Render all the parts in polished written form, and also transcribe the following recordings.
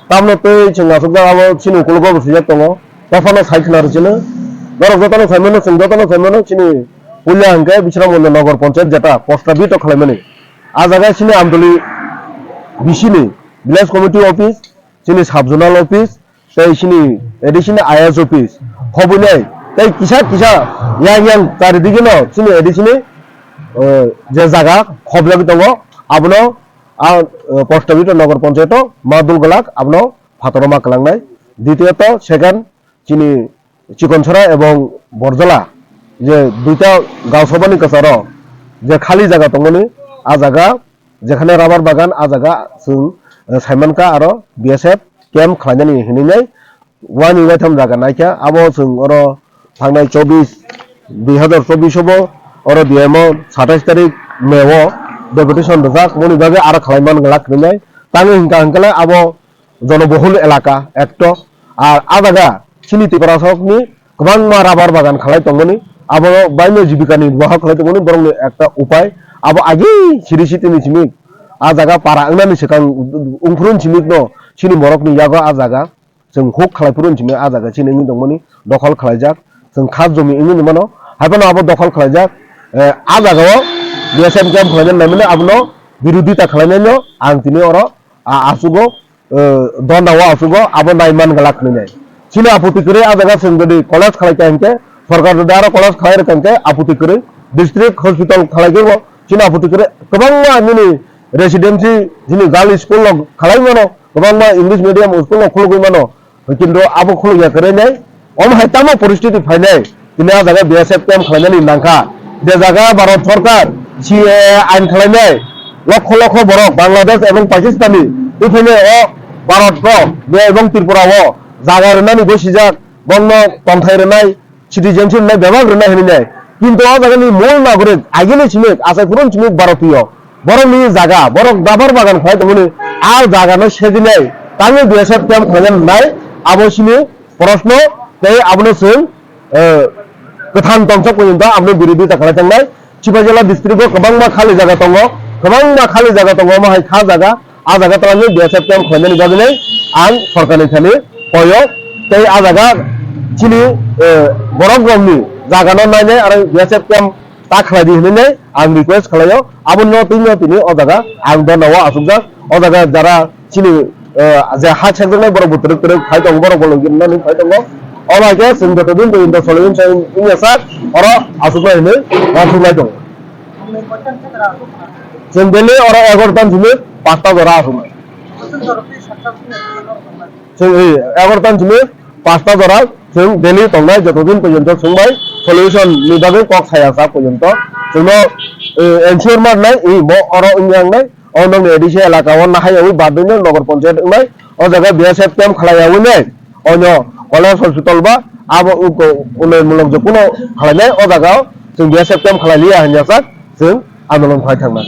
tamno tei chenga sukda abo chini kulgo bsijak tongo tafano saiknar chini borok jotano saimono chini punya hangke bisram mondo nogor panchayat jeta posta bito khlaimani a jaga chini amdoli bisini village committee office chini sub zonal office tei chini additional IS office hobunai tei kisa yang charidige no chini additional je jaga khoblagi tongo abono a posta bito nogor panchayato madul golak abono phatoroma kalangnai দ্বিতীয়ত সেখান চিনি চিকনছড়া এবং বরজলা যে দুইটা গাঁও সভানি কাছার যে খালি জায়গা তঙ্গনি আ জায়গা যেখানে রাবার বাগান আ জায়গা जों সাইমানকা আর বিএসএফ ক্যাম্প খালাইনানি হিনিনাই ওয়ান ইউনাইথাম জায়গা নাইকা আবো जों অর থাंनाय 2024 হবো অর ডিএমও 27 তারিখ মেও ডেপুটেশন দজাক মনি ভাবে আর খালাইমান গলাক নিনাই তাঙ্গে হিংকা হিংকালে আবো জনবহুল এলাকা একটো আর আদাগা চিনিতি পরাসকনি গোबां রাবার বাগান খালাই তঙ্গনি আবো বাইনো জীবিকা নির্বাহ খালাই তঙ্গনি বরং একটা উপায় আবো আগে সিরিসিতিনি চিমিক আ জায়গা পারা আংনানি সেকাং উংফুরুন চিমিক ন চিনি মরকনি ইয়াগো আ জায়গা जों हुक खालायफुरुन चिमिक आ जायगा चिनि दंमोनि दखल खालायजाक जों खास जमी इनि मानो हायबानो आबो दखल खालायजाक आ जायगायाव बिएसएफ कैम्प खालायनाय नामिनो आबनो बिरोधिता खालायनायनो आं तिनि अर आसुगो दन्दाव आसुगो आबो नायमान गलाक नैनाय चिनि आपत्ति करे आ जायगा जों जदि कलेज खालायखांके सरकार दारा कलेज खालायखांके आपत्ति करे डिस्ट्रिक्ट हॉस्पिटल खालायगो चिनि आपत्ति करे गोबां मिनि रेसिडेंसि जिनि गार्ल स्कुल खालायमानो गोबां इंग्लिश मीडियम स्कुल खुलगैमानो किन्तु आबो खुलगया करे नै अम हायतामो परिस्थिति फायनाय दिनै आ जागा बिएसएफ कैम्प खालायनायनि नांखा जे जागा भारत सरकार सीए आइन खालायनाय लक्ष लक्ष बरक बांग्लादेश एवं पाकिस्तानी इफेने अ भारत को बे एवं त्रिपुरा अ जागा रनानि बसिजाक बंग तन्थाय रनाय सिटिजेनशिप नै बेबाग रनाय हिनाय किन्तु आ जागानि मूल नागरिक आगिनि चिमिक आसायपुरन चिमिक भारतीय बरंनि जागा बरक दाबर बागान खाय तमनि आ जागानो सेदिनाय तांनि बिएसएफ कैम्प खालायनाय आबोसिनि प्रश्न तै आबनो जों गोथां तंसक पर्यन्त आबनो बिरोधिता खालायखांनाय चिपाजिला डिस्ट्रिक्टआव गोबां खालि जागा दङ गोबां खालि जागा दङ माहाय खा जागा आ जागा तांनि बिएसएफ कैम्प खालायनायनि बागै आं सरकारनि खालि कयो तै आ जागा चिनि बरक ग्रामनि जागानो नायनाय आरो बिएसएफ कैम्प ता खालायदि होननाय आं रिक्वेस्ट खालायो आबनो तिनि अ जागा आं दनाव आसुगजा अ जागा जारा चिनि जे हा सेंग्रनाय बर बुतरक खाय दं बर बलगिननानै खाय दं अबाके जों गतदिन दैन सलिउसन इंयासा अर आसुगलायनो आसुगलाय दं जों बेले अर 11 तान जुमे 5 ता जरा आसुगलाय जों 11 तान जुमे 5 ता जरा जों बेले तंनाय गतदिन पर्यन्त संबाय सलिउसन निबागै कक सायासा पर्यन्त जोंनो एनसियर मारनाय इ म अर इंयांनाय अनों एडिसे एलाकाव नाहायावै बादैनो नगर पंचायत नाय अ जागा बिएसएफ कैम्प खालायावै नाय अनो कलेज हॉस्पिटल बा आबो उन्नयनमूलक जकुनो खालायनाय अ जागाव जों बिएसएफ कैम्प खालायलिया होनयासा जों आन्दोलन खालाय थांना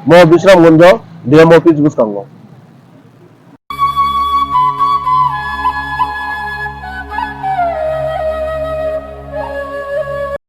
म बिश्रामगंज डीएम ऑफिस बुसकांगो